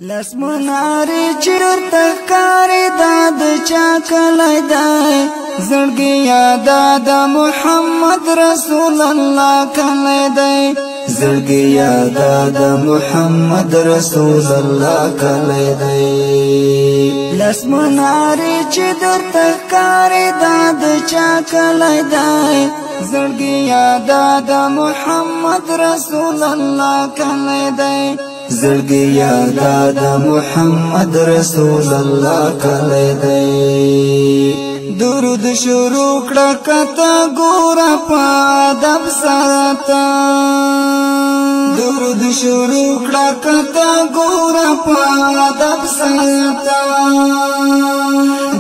لسمناری چرته کاری داد چاکلی دای زړګي یادا د محمد رسول الله کلی دای زړګي یادا د محمد رسول الله کلی دای لسمناری چرته کاری داد چاکلی دای زړګي یادا د محمد رسول الله کلی دای زړګي یادا د محمد رسول الله کلی دی درود شروع کړه کته ګوره په ادب سره درود شروع کړه کته ګوره په ادب سره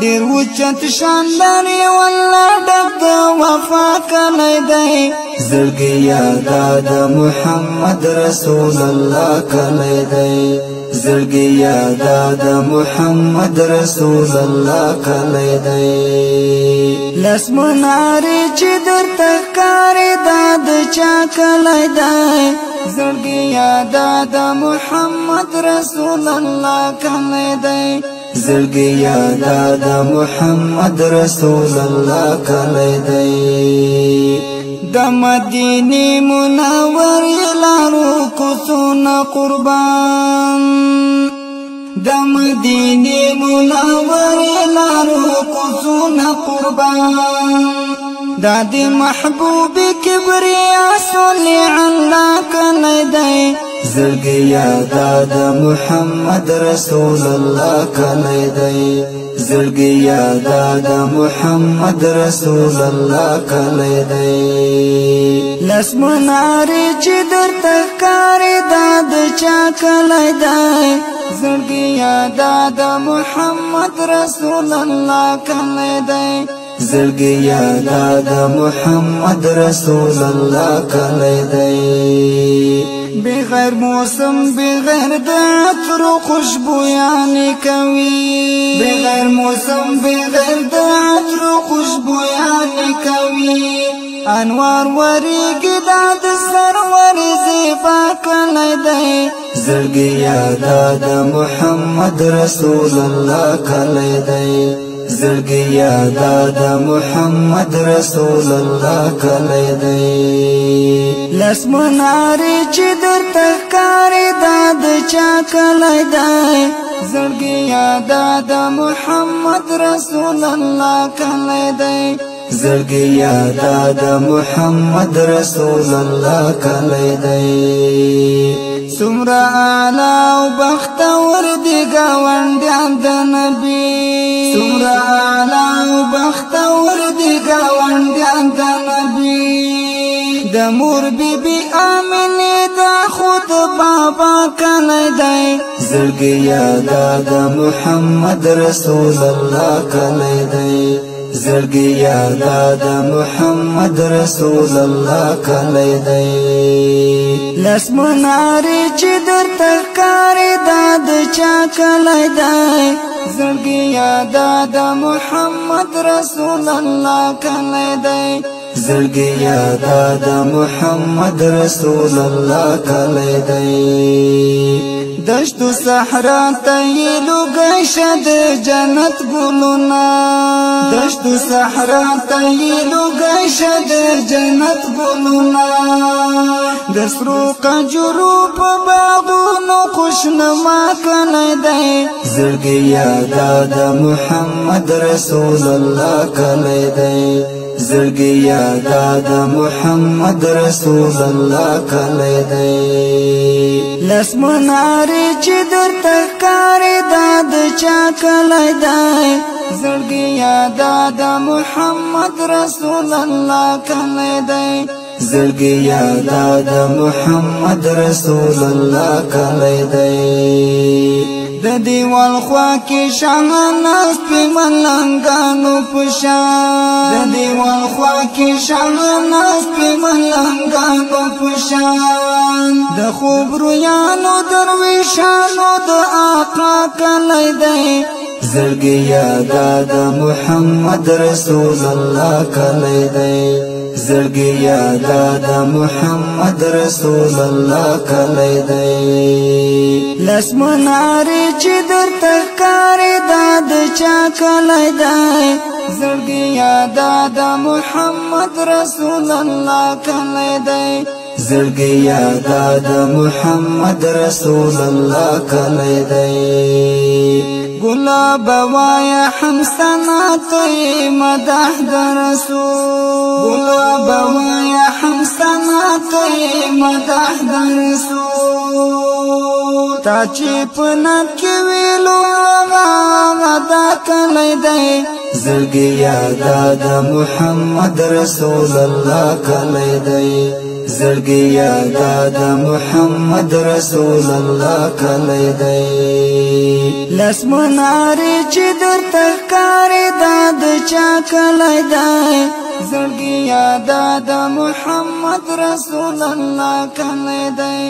ډېر اوچت شاندار والله ډک د وفا کلی دی زړګي یادا د محمد رسول الله کلی دی زړګي یادا د محمد رسول الله کلی دی لسمناری چې درته کاری داد چا کلی دی زړګي یادا د محمد رسول الله کلی دی زړګي یادا د محمد رسول الله کلی دی د مدینه منوره لارو کوڅونه قربان د مدینه منوره لارو کوڅونه قربان د دې محبوب کبریا صلی الله کلی دی زړګي یادا د محمد رسول الله کلی دی زړګي یادا د محمد رسول الله کلی دی لسمناری چې درته کاری داد چا کلی دی زړګي یادا د محمد رسول الله کلی دی زړګي یادا د محمد رسول الله کلی دی بغیر موسم بغیر د عطر خوشبو یعنی کوي بغیر موسم بغیر د عطر خوشبو یعنی کوي انوار وریږي د سرور زیبا کلی دی زړګي یادا د محمد رسول الله کلی دی زړګي یادا د محمد رسول الله کلی دی لسمناری چې درته کاری داد چا کلی دی زړګي یادا د محمد رسول الله کلی دی زړګي یادا د محمد رسول الله کلی دی څومره اعلی او بختور دی ګاونډیان د نبی څومره اعلی او بختور دی ګاونډیان د نبی د مور بیبي آمنه د خود بابا کلی دی زړګي یادا د محمد رسول الله کلی دی زړګي یادا د محمد رسول الله کلی دی لسمناری چې درته کاری داد چا کلی دی زړګي یادا د محمد رسول الله کلی دی زړګي یادا د محمد رسول الله کلی دی دشتو صحرا تیلو گشد جنت گلونا دشتو صحرا تیلو گشد جنت گلونا دسرو قجرو په باغونو خوشنما کلی دی زړګي یادا د محمد رسول الله کلی دی زړګي یادا د محمد رسول الله کلی دی لسمناری چې درته کاری داد چا کلی دی زړګي یادا د محمد رسول الله کلی دی زړګي یادا د محمد رسول الله کلی دی د دیوال خوا کې شاهناز په ملنګانو پشان د دیوال خوا کې شاهناز په ملنګانو پشان د خوب رویانو درویشانو د آقا کلی دی زړګي یادا د محمد رسول الله کلی دی زړګي یادا د محمد رسول الله کلی دی لاس منارې چې درته ښکاري دا د چا کلی دی زړګي یادا د محمد رسول الله کلی دی زړګي یادا د محمد رسول الله کلی دی گلاب وایا حمسنات مدح د رسول گلاب وایا حمسنات مدح د رسول تا چې پنات کې ویلو غدا کلی دی زړګي یادا د محمد رسول الله کلی دی زړګي یادا د محمد رسول الله کلی دی لاس منارې چې درته ښکاري دا د چا کلی دی زړګي یادا د محمد رسول الله کلی دی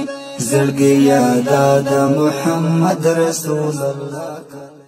زړګي یادا د محمد رسول الله کلی